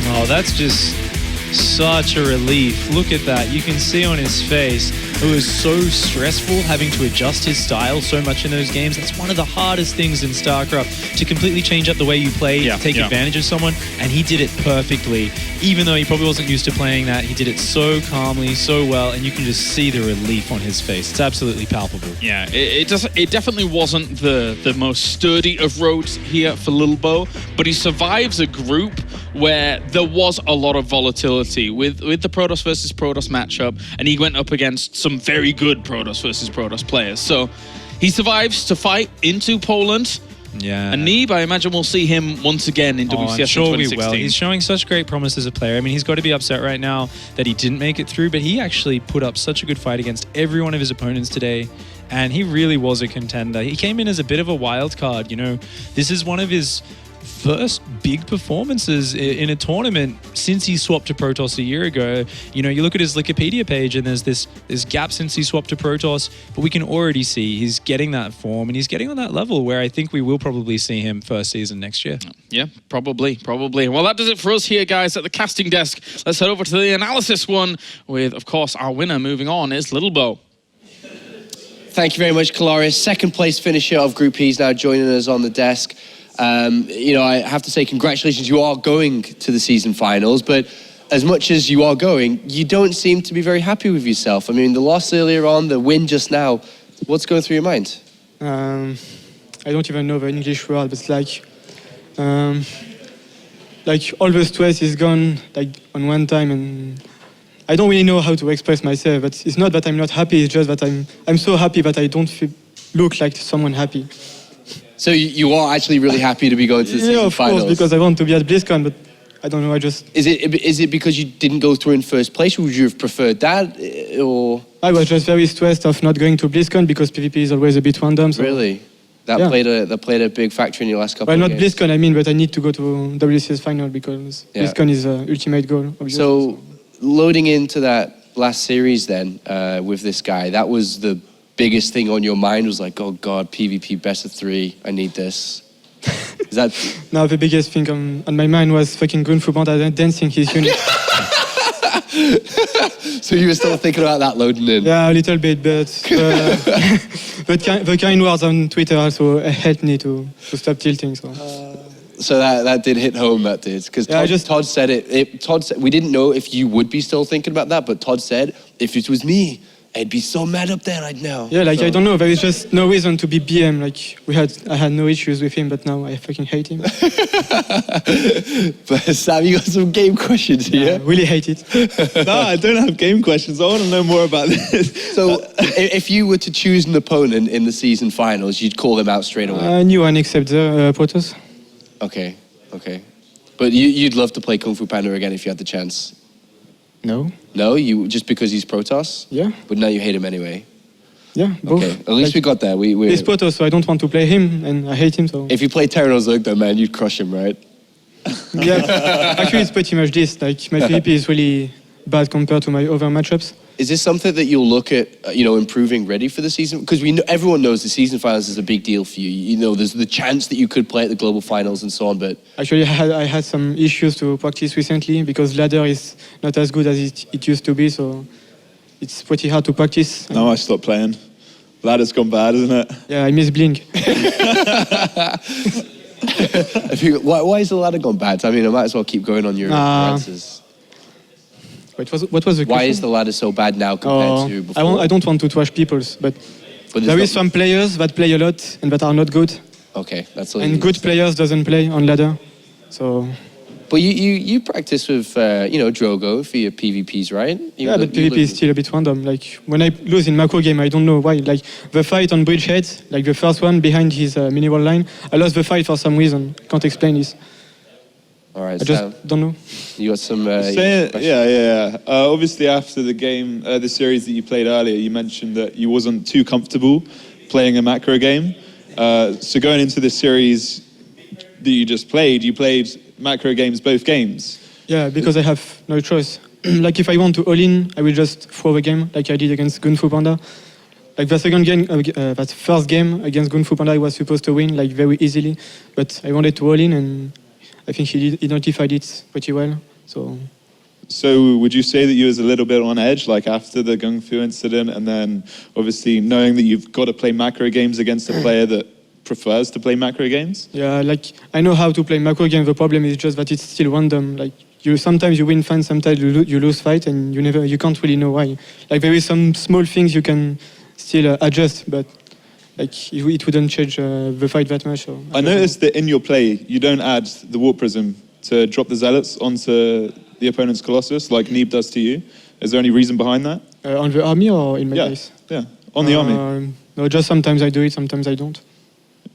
Oh, that's just such a relief. Look at that. You can see on his face, it was so stressful having to adjust his style so much in those games. That's one of the hardest things in StarCraft, to completely change up the way you play, take advantage of someone, and he did it perfectly. Even though he probably wasn't used to playing that, he did it so calmly, so well, and you can just see the relief on his face. It's absolutely palpable. Yeah, it definitely wasn't the most sturdy of roads here for Lilbow, but he survives a group where there was a lot of volatility with the Protoss versus Protoss matchup, and he went up against some very good Protoss versus Protoss players. So he survives to fight into Poland. Yeah. And Neeb, I imagine we'll see him once again in WCS in 2016. We will. He's showing such great promise as a player. I mean, he's got to be upset right now that he didn't make it through, but he actually put up such a good fight against every one of his opponents today, and he really was a contender. He came in as a bit of a wild card. This is one of his first big performances in a tournament since he swapped to Protoss a year ago. You look at his Wikipedia page and there's this gap since he swapped to Protoss, but we can already see he's getting that form and he's getting on that level where I think we will probably see him first season next year. Yeah, probably. Well, that does it for us here, guys, at the casting desk. Let's head over to the analysis one with, of course, our winner moving on is Lilbow. Thank you very much, Kalaris. Second place finisher of Group E is now joining us on the desk. I have to say congratulations, you are going to the season finals, but as much as you are going, you don't seem to be very happy with yourself. I mean, the loss earlier on, the win just now. What's going through your mind? I don't even know the English word, but it's like all the stress is gone like on one time, and I don't really know how to express myself. But it's not that I'm not happy; it's just that I'm so happy that I don't look like someone happy. So you are actually really happy to be going to the season of finals? course, because I want to be at BlizzCon, but I don't know. I just Is it because you didn't go through in first place? Would you have preferred that, or I was just very stressed of not going to BlizzCon because PvP is always a bit random. So. really? That Yeah. played a big factor in your last couple Well, of not games. BlizzCon, I mean, but I need to go to WCS final because Yeah. BlizzCon is ultimate goal. Obviously. So loading into that last series then with this guy, that was the biggest thing on your mind, was like, oh God, PvP best of 3, I need this. Is that... Now the biggest thing on my mind was fucking Gun Fu Panda dancing his unit. So you were still thinking about that loading in? Yeah, a little bit, but the kind words on Twitter also helped me to stop tilting. So that did hit home, that did. Because Yeah, Todd said it. Todd said, we didn't know if you would be still thinking about that, but Todd said, if it was me, I'd be so mad up there right now. Yeah, like So- I don't know, there is just no reason to be BM. Like I had no issues with him, but now I fucking hate him. But Sam, you got some game questions here. I really hate it. No, I don't have game questions. I want to know more about this. So if you were to choose an opponent in the season finals, you'd call him out straight away. I knew one except the Protoss. Okay. But you'd love to play Kung Fu Panda again if you had the chance. No. No, you just because he's Protoss? Yeah. But now you hate him anyway. Yeah, both. Okay, at least we got there. We He's Protoss, so I don't want to play him, and I hate him. So If you play Terran Zerg, though, man, you'd crush him, right? yeah, actually it's pretty much this. Like my PvP is really bad compared to my other matchups. Is this something that you'll look at, improving ready for the season? Because everyone knows the season finals is a big deal for you. You know, there's the chance that you could play at the global finals and so on, but Actually, I had some issues to practice recently because ladder is not as good as it used to be, so it's pretty hard to practice. No, I stopped playing. Ladder's gone bad, isn't it? Yeah, I miss Blink. why is the ladder gone bad? I mean, I might as well keep going on your answers. What was the Why question? is the ladder so bad now compared to before? I don't want to trash people, but there's there not- is some players that play a lot and that are not good, Okay, that's all. and good players doesn't play on ladder. So But you practice with Drogo for your PvPs, right? yeah, but PvP is still a bit random. Like when I lose in macro game, I don't know why. Like the fight on Bridgehead, like the first one behind his mini wall line, I lost the fight for some reason. Can't explain this. All right, I just Sam, don't know. you got some. Yeah. Obviously, after the game, the series that you played earlier, you mentioned that you wasn't too comfortable playing a macro game. So going into this series that you just played, you played macro games, both games. Yeah, because I have no choice. Like if I want to all in, I will just throw the game like I did against Gun Fu Panda. Like the second game, that first game against Gun Fu Panda, I was supposed to win like very easily, but I wanted to all in, and I think he identified it pretty well. So would you say that you was a little bit on edge, like after the Gung Fu incident, and then obviously knowing that you've got to play macro games against a player that prefers to play macro games? Yeah, like I know how to play macro game. The problem is just that it's still random. Like sometimes you win fight, sometimes you lose fight, and you can't really know why. Like there is some small things you can still adjust, but like it wouldn't change the fight that much. So I noticed that in your play, you don't add the Warp Prism to drop the Zealots onto the opponent's Colossus like Neeb does to you. Is there any reason behind that? on the army or in my case? Yeah, on the army. No, just sometimes I do it, sometimes I don't,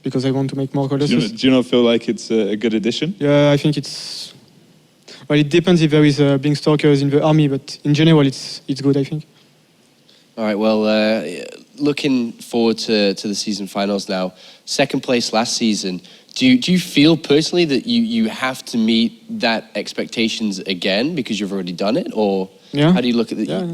because I want to make more Do Colossus. you not feel like it's a good addition? Yeah, I think it's. Well, it depends if there is Blink Stalkers in the army, but in general, it's good, I think. All right. Well, looking forward to the season finals now. Second place last season. Do you feel personally that you have to meet that expectations again because you've already done it, or Yeah. how do you look at it? Yeah,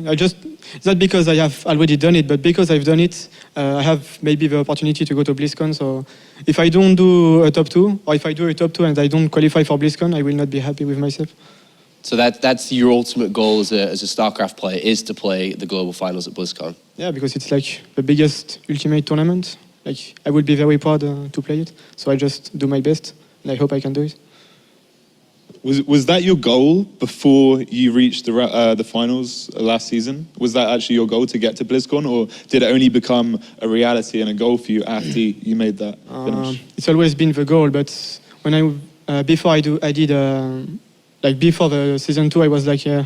it's not because I have already done it, but because I've done it, I have maybe the opportunity to go to BlizzCon. So if I don't do a top 2, or if I do a top 2 and I don't qualify for BlizzCon, I will not be happy with myself. So that's your ultimate goal as a StarCraft player, is to play the global finals at BlizzCon. Yeah, because it's like the biggest ultimate tournament. Like I would be very proud to play it. So I just do my best, and I hope I can do it. Was that your goal before you reached the finals last season? Was that actually your goal to get to BlizzCon, or did it only become a reality and a goal for you after you made that finish? It's always been the goal, but when before the season 2, I was like, yeah,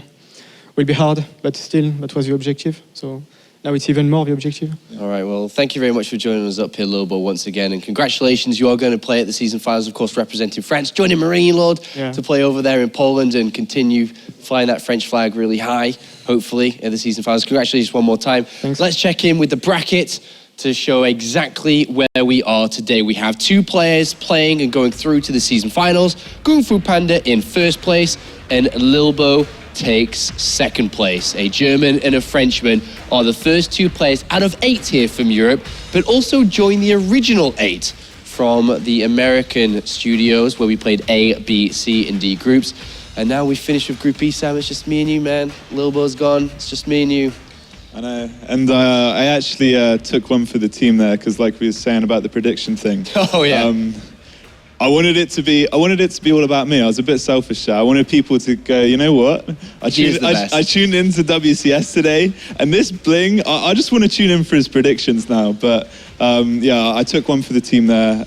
will be hard, but still, that was the objective. So now it's even more the objective. All right, well, thank you very much for joining us up here, Lilbow, once again. And congratulations, you are going to play at the season finals, of course, representing France, joining Marine Lord to play over there in Poland and continue flying that French flag really high, hopefully, at the season finals. Congratulations one more time. Thanks. Let's check in with the bracket to show exactly where we are today. We have 2 players playing and going through to the season finals. Kung Fu Panda in first place, and Lilbow takes second place. A German and a Frenchman are the first 2 players out of 8 here from Europe, but also join the original 8 from the American studios where we played A, B, C, and D groups. And now we finished with Group E, Sam. It's just me and you, man. Lilbow's gone. It's just me and you. I know, and I actually took one for the team there because, like we were saying about the prediction thing. Oh yeah. I wanted it to be all about me. I was a bit selfish there. I wanted people to go, you know what? I tuned into WCS today, and this bling, I just want to tune in for his predictions now. But yeah, I took one for the team there.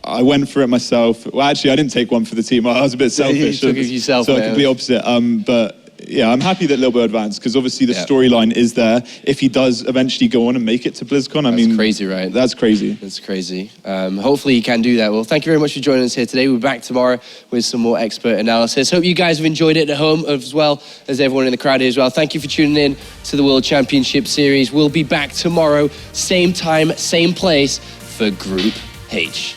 I went for it myself. Well, actually, I didn't take one for the team. I was a bit selfish. You took it yourself, so man. I could be opposite. But yeah, I'm happy that Lilbow advanced because obviously the storyline is there. If he does eventually go on and make it to BlizzCon, I mean... That's crazy, right? That's crazy. That's crazy. Hopefully he can do that. Well, thank you very much for joining us here today. We'll be back tomorrow with some more expert analysis. Hope you guys have enjoyed it at home as well as everyone in the crowd here as well. Thank you for tuning in to the World Championship Series. We'll be back tomorrow, same time, same place for Group H.